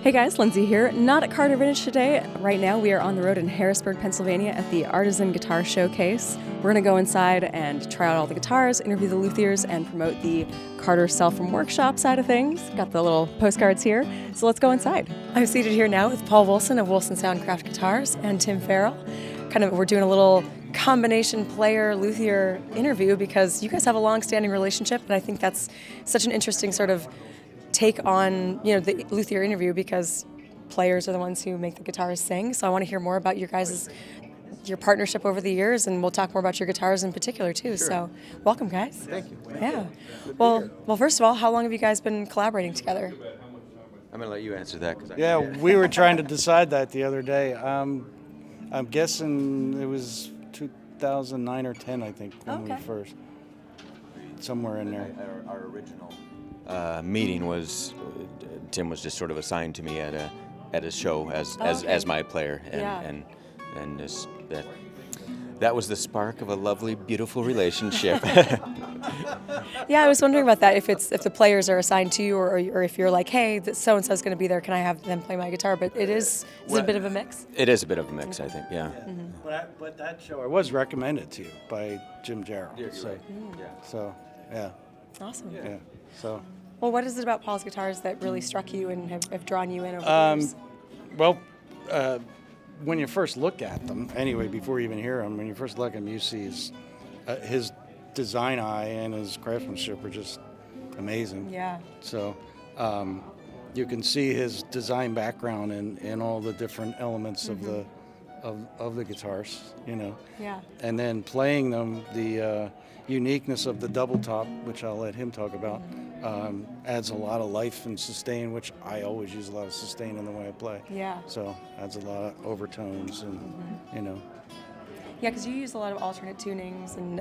Hey guys, Lindsay here. Not at Carter Vintage today. Right now we are on the road in Harrisburg, Pennsylvania at the Artisan Guitar Showcase. We're going to go inside and try out all the guitars, interview the luthiers, and promote the Carter Sell From Workshop side of things. Got the little postcards here, so let's go inside. I'm seated here now with Paul Woolson of Woolson Soundcraft Guitars and Tim Farrell. We're doing a little combination player luthier interview because you guys have a long-standing relationship, and I think that's such an interesting sort of take on, the luthier interview because players are the ones who make the guitars sing. So I want to hear more about your partnership over the years, and we'll talk more about your guitars in particular too. Sure. So welcome, guys. Thank you. Yeah. Well, first of all, how long have you guys been collaborating together? I'm going to let you answer that. Yeah, we were trying to decide that the other day. I'm guessing it was 2009 or 10, I think, when we first, somewhere in there. Our original meeting was Tim was just sort of assigned to me at a show as my player, and that was the spark of a lovely, beautiful relationship. Yeah, I was wondering about that. If the players are assigned to you, or if you're like, hey, so and so's going to be there, can I have them play my guitar? But is it a bit of a mix? It is a bit of a mix, I think. Yeah. Mm-hmm. But that show I was recommended to you by Jim Jarrell. Yeah, you're right. So yeah. Awesome. Yeah. So. Well, what is it about Paul's guitars that really struck you and have drawn you in over the years? Well, when you first look at them, anyway, before you even hear them, when you first look at them, you see his design eye and his craftsmanship are just amazing. Yeah. So you can see his design background in all the different elements of the guitars, Yeah. And then playing them, the uniqueness of the double top, which I'll let him talk about, adds a lot of life and sustain, which I always use a lot of sustain in the way I play. Yeah. So adds a lot of overtones and, Yeah, because you use a lot of alternate tunings and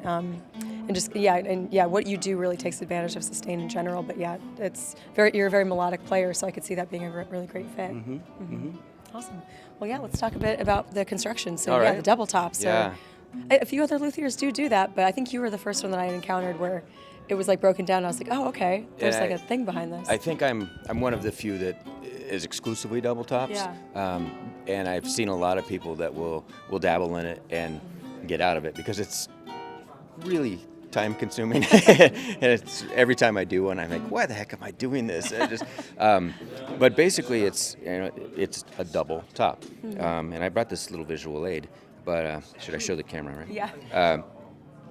what you do really takes advantage of sustain in general. But yeah, you're a very melodic player, so I could see that being a really great fit. Awesome. Well, yeah, let's talk a bit about the construction. So All right. the double tops. Yeah. A few other luthiers do that, but I think you were the first one that I had encountered where it was like broken down. I was like, oh, okay. There's a thing behind this. I think I'm one of the few that is exclusively double tops. Yeah. And I've seen a lot of people that will dabble in it and get out of it because it's really time consuming. And it's every time I do one, I'm like, why the heck am I doing this? But basically, it's a double top. And I brought this little visual aid. But should I show the camera, right? Yeah.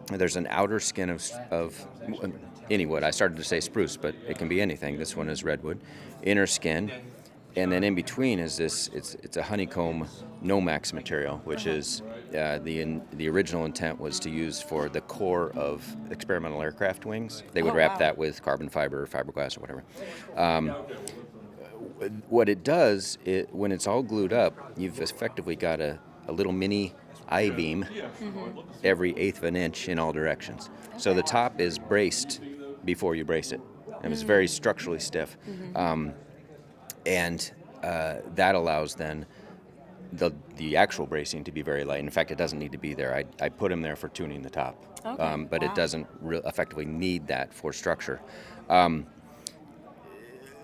There's an outer skin of any wood. I started to say spruce, but it can be anything. This one is redwood. Inner skin. And then in between is this, it's a honeycomb Nomax material, which is the original intent was to use for the core of experimental aircraft wings. They would wrap that with carbon fiber or fiberglass or whatever. What it does, when it's all glued up, you've effectively got a little mini I-beam every eighth of an inch in all directions. So the top is braced before you brace it. And it's very structurally stiff. And that allows then the actual bracing to be very light. In fact, it doesn't need to be there. I put them there for tuning the top. Okay. But it doesn't effectively need that for structure.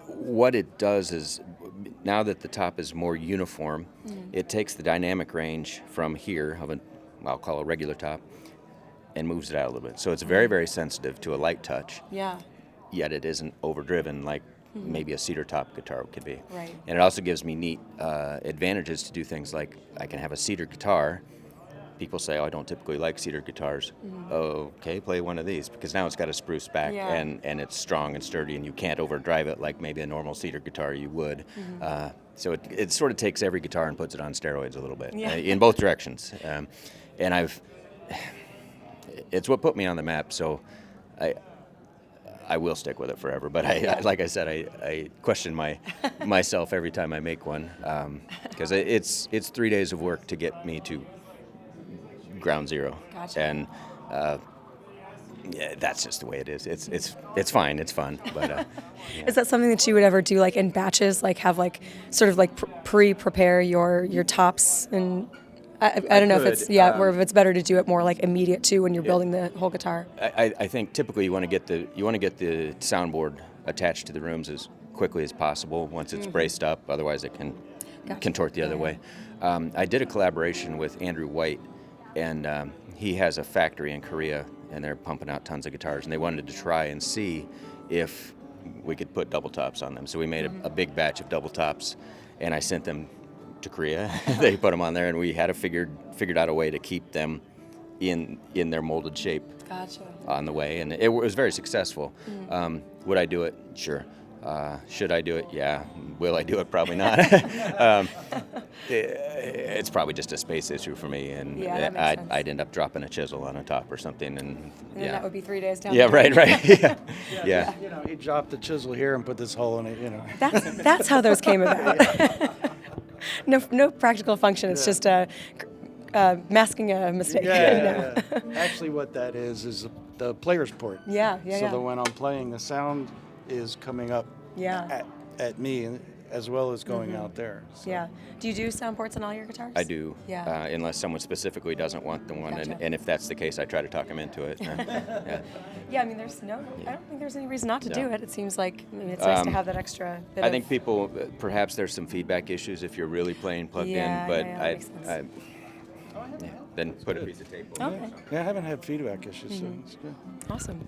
What it does is, now that the top is more uniform, it takes the dynamic range from here of I'll call a regular top, and moves it out a little bit. So it's very, very sensitive to a light touch. Yeah. Yet it isn't overdriven like maybe a cedar top guitar could be. Right. And it also gives me neat advantages to do things like I can have a cedar guitar. People say, oh, I don't typically like cedar guitars. Okay, play one of these, because now it's got a spruce back and it's strong and sturdy, and you can't overdrive it like maybe a normal cedar guitar you would. So it sort of takes every guitar and puts it on steroids a little bit in both directions. And it's what put me on the map, so I will stick with it forever. But like I said, I question myself every time I make one, because it's 3 days of work to get me to ground zero. Gotcha. And that's just the way it is. It's fine. It's fun. But Is that something that you would ever do, like in batches, like have like sort of like pre-prepare your tops? And I don't know if it's or if it's better to do it more like immediate too when you're building the whole guitar. I think typically you want to get the soundboard attached to the rooms as quickly as possible once it's braced up. Otherwise, it can Gotcha. contort the other way. I did a collaboration with Andrew White, and he has a factory in Korea, and they're pumping out tons of guitars, and they wanted to try and see if we could put double tops on them. So we made a big batch of double tops, and I sent them to Korea. They put them on there, and we had figured out a way to keep them in their molded shape. Gotcha. On the way, and it was very successful. Would I do it? Sure. Should I do it? Yeah. Will I do it? Probably not. It's probably just a space issue for me, and that makes sense. I'd end up dropping a chisel on a top or something, and then that would be 3 days down. Yeah, the right. road. Yeah. You know, he dropped the chisel here and put this hole in it. You know. That's how those came about. No practical function. It's just masking a mistake. Yeah. Actually, what that is the player's port. Yeah. So that when I'm playing, the sound is coming up at me as well as going out there. So. Yeah. Do you do sound ports on all your guitars? I do. Yeah. Unless someone specifically doesn't want the one, Gotcha. and if that's the case, I try to talk them into it. Yeah. Yeah, I mean, I don't think there's any reason not to do No. it. It seems like it's nice to have that extra bit I think people, perhaps there's some feedback issues if you're really playing plugged in, but that makes sense. then put a piece of tape on Okay. it. Yeah, I haven't had feedback issues, so it's good. Awesome.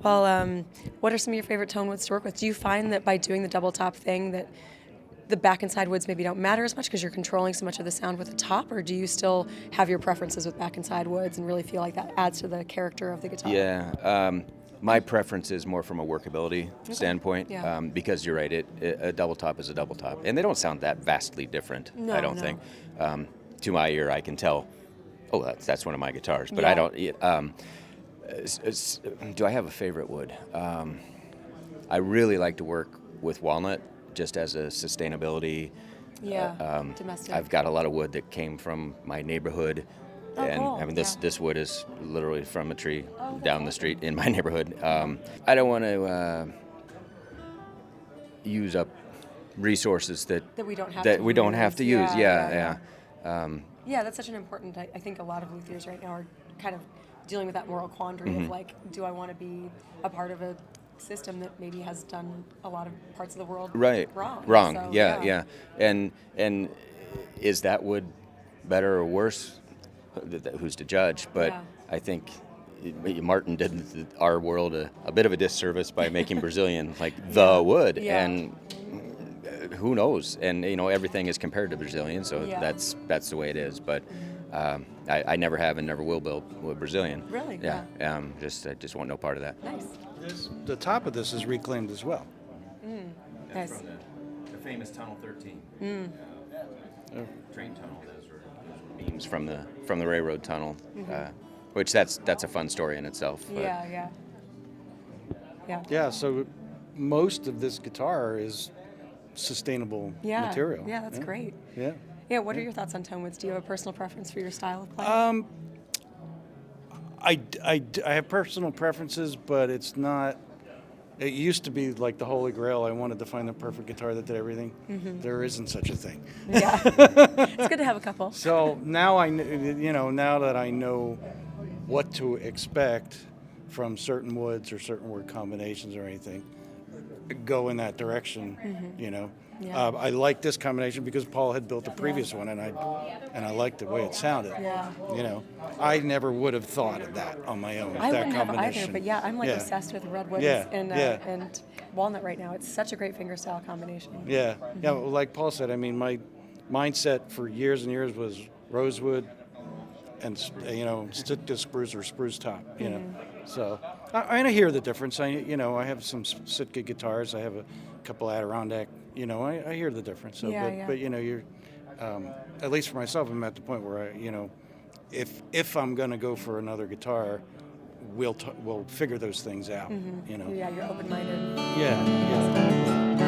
Well, what are some of your favorite tone woods to work with? Do you find that by doing the double top thing that the back and side woods maybe don't matter as much because you're controlling so much of the sound with the top, or do you still have your preferences with back and side woods and really feel like that adds to the character of the guitar? Yeah. My preference is more from a workability standpoint, Yeah. because you're right, a double top is a double top, and they don't sound that vastly different, No, I don't no. think. To my ear, I can tell, oh, that's one of my guitars, but Yeah. I don't, do I have a favorite wood? I really like to work with walnut just as a sustainability. Domestic. I've got a lot of wood that came from my neighborhood. Oh, And cool. I mean, this wood is literally from a tree that's down the street in my neighborhood. I don't want to use up resources that we don't have that to we don't have to use. Yeah, Yeah. Yeah, that's such an important. I think a lot of luthiers right now are kind of dealing with that moral quandary of like, do I want to be a part of a system that maybe has done a lot of parts of the world wrong? So, Yeah. And is that wood better or worse? Who's to judge? But Yeah. I think Martin did our world a bit of a disservice by making Brazilian like the wood, Yeah. and who knows? And everything is compared to Brazilian, so Yeah. that's the way it is. But I never have and never will build with Brazilian. Really? Yeah. I just want no part of that. Nice. The top of this is reclaimed as well. Nice. From the famous Tunnel 13. Train tunnel. Those were beams from the railroad tunnel, which that's a fun story in itself. But Yeah. Yeah, so most of this guitar is sustainable material. Yeah, that's great. Yeah. Yeah, what are your thoughts on tone woods? Do you have a personal preference for your style of playing? I have personal preferences, but it's not. It used to be like the holy grail. I wanted to find the perfect guitar that did everything. There isn't such a thing. Yeah. It's good to have a couple. So now now that I know what to expect from certain woods or certain word combinations or anything, go in that direction. Yeah. I like this combination because Paul had built a previous one, and I liked the way it sounded. Yeah. I never would have thought of that on my own. I that wouldn't have combination. either, but yeah, I'm like obsessed with redwood and walnut right now. It's such a great fingerstyle combination. Yeah. Well, like Paul said, I mean, my mindset for years and years was rosewood and stick to spruce or spruce top. So I hear the difference. I have some Sitka guitars. I have a couple Adirondack. I hear the difference. So, but you're at least for myself, I'm at the point where if I'm going to go for another guitar, we'll figure those things out. Yeah, you're open-minded. Yeah.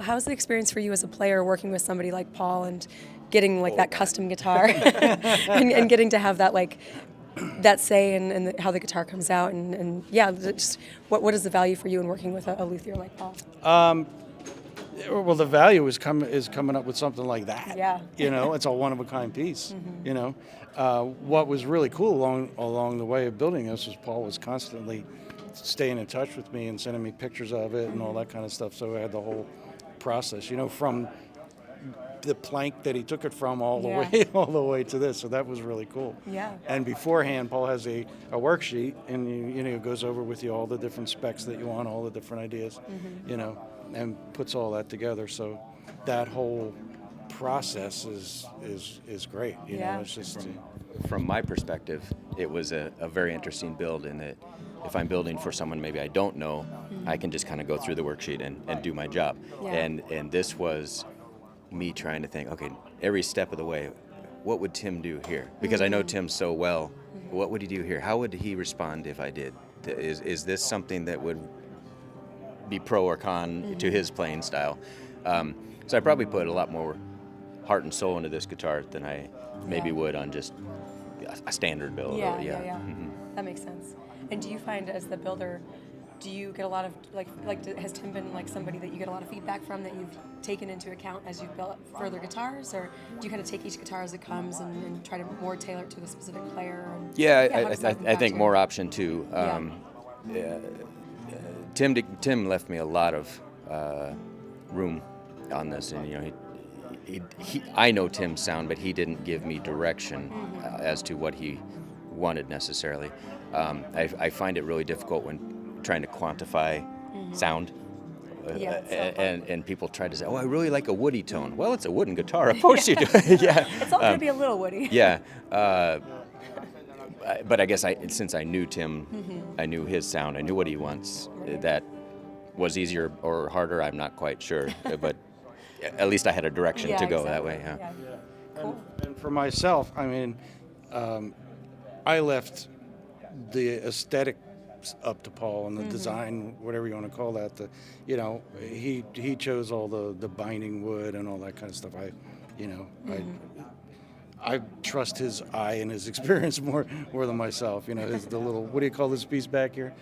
how's the experience for you as a player working with somebody like Paul and getting like that custom guitar and getting to have that like that say in how the guitar comes out and yeah, just what is the value for you in working with a luthier like Paul? Well, the value is coming up with something like that. Yeah. You know, it's a one-of-a-kind piece. You know, what was really cool along the way of building this was Paul was constantly staying in touch with me and sending me pictures of it and all that kind of stuff. So I had the whole process, you know, from the plank that he took it from all the way to this. So that was really cool. Yeah. And beforehand, Paul has a worksheet, and you know, goes over with you all the different specs that you want, all the different ideas, you know, and puts all that together. So that whole process is great. You know, it's just from my perspective, it was a very interesting build in that if I'm building for someone maybe I don't know, I can just kind of go through the worksheet and do my job. Yeah. And this was me trying to think, okay, every step of the way, what would Tim do here? Because I know Tim so well. What would he do here? How would he respond if I did? Is this something that would be pro or con to his playing style? So I probably put a lot more heart and soul into this guitar than I maybe would on just a standard build. Yeah. That makes sense. And do you find as the builder, do you get a lot of has Tim been like somebody that you get a lot of feedback from that you've taken into account as you've built further guitars, or do you kind of take each guitar as it comes and try to more tailor it to the specific player? I think more option two. Tim left me a lot of room on this, and you know he I know Tim's sound, but he didn't give me direction as to what he wanted necessarily. I find it really difficult when trying to quantify sound. And people try to say, oh, I really like a woody tone. Well, it's a wooden guitar. Of course you do. It's all going to be a little woody. But I guess since I knew Tim, I knew his sound. I knew what he wants. That was easier or harder, I'm not quite sure. But at least I had a direction to go that way. Yeah. Cool. And for myself, I mean, I left the aesthetic up to Paul and the design, whatever you want to call that. He chose all the binding wood and all that kind of stuff. I trust his eye and his experience more than myself. You know, the little, what do you call this piece back here?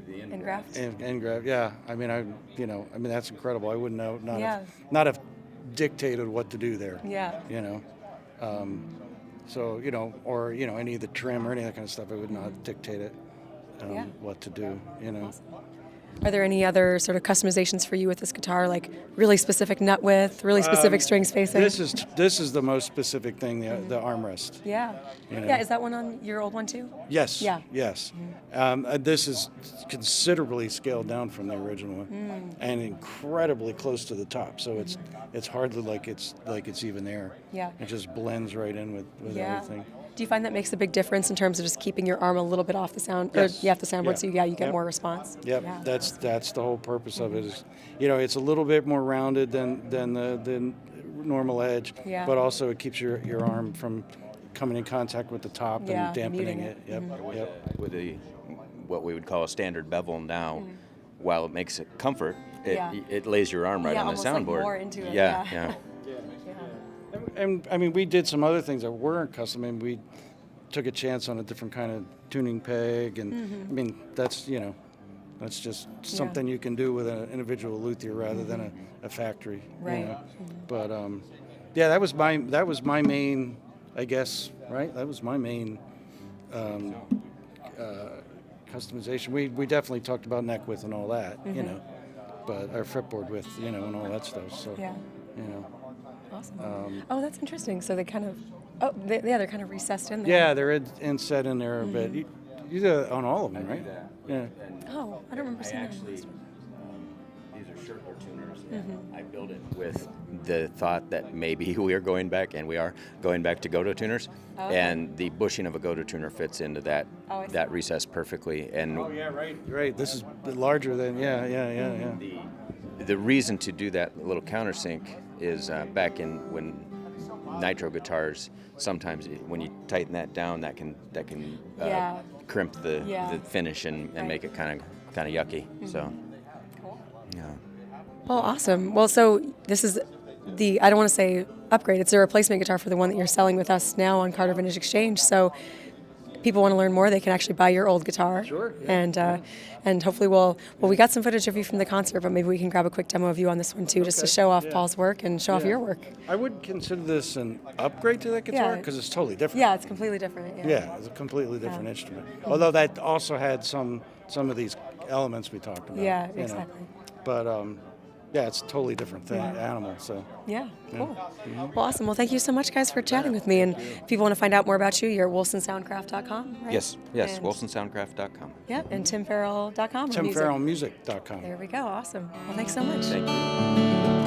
Engraft. Engraft. Yeah. I mean, that's incredible. I wouldn't know not have dictated what to do there. Yeah. You know. So, you know, or, you know, any of the trim or any of that kind of stuff, I would not dictate it, what to do, you know. Awesome. Are there any other sort of customizations for you with this guitar, like really specific nut width, really specific string spacing? This is the most specific thing, the armrest. Yeah. You know? Yeah, is that one on your old one too? Yes. Yeah. Yes. This is considerably scaled down from the original one, and incredibly close to the top. So it's hardly like it's even there. Yeah. It just blends right in with everything. Do you find that makes a big difference in terms of just keeping your arm a little bit off the sound, Yes. or off the soundboard, so you get Yep. more response? Yep. Yeah. That's the whole purpose of it. Is, you know, it's a little bit more rounded than the normal edge, but also it keeps your arm from coming in contact with the top and dampening it. Yep. Yep. With what we would call a standard bevel now, while it makes it comfort, it lays your arm right on the almost soundboard. like more into it. Yeah. And I mean, we did some other things that weren't custom. I mean, we took a chance on a different kind of tuning peg, and I mean, that's just something you can do with an individual luthier rather than a factory. Right. You know? But that was my main, I guess. Right. That was my main customization. We definitely talked about neck width and all that. You know, but our fretboard width, you know, and all that stuff. So you know. Awesome. That's interesting. So they kind of, they're kind of recessed in there. Yeah, they're inset in there a bit. You do that on all of them, right? Yeah. Oh, I don't remember seeing that. These are circular tuners. I built it with the thought that maybe we are going back to Goto tuners, and the bushing of a Goto tuner fits into that recess perfectly. And right. This is larger than yeah. The reason to do that little countersink is back in when nitro guitars, sometimes when you tighten that down, that can crimp the finish and make it kind of yucky. So cool. yeah. Well, awesome. Well, so this is I don't want to say upgrade, it's a replacement guitar for the one that you're selling with us now on Carter Vintage Exchange. So people want to learn more, they can actually buy your old guitar. Sure. Yeah. And hopefully we got some footage of you from the concert, but maybe we can grab a quick demo of you on this one too, just to show off Paul's work and show off your work. I would consider this an upgrade to that guitar Yeah. because it's totally different. Yeah, it's completely different. Yeah, it's a completely different instrument. Although that also had some of these elements we talked about. Yeah, you know. exactly. But yeah, it's a totally different animal. So Yeah, cool. Well, awesome. Well, thank you so much, guys, for chatting with me. And if people want to find out more about you, you're at woolsonsoundcraft.com, right? Yes, And, woolsonsoundcraft.com. Yeah, and timfarrell.com. TimFarrellmusic.com. There we go. Awesome. Well, thanks so much. Thank you.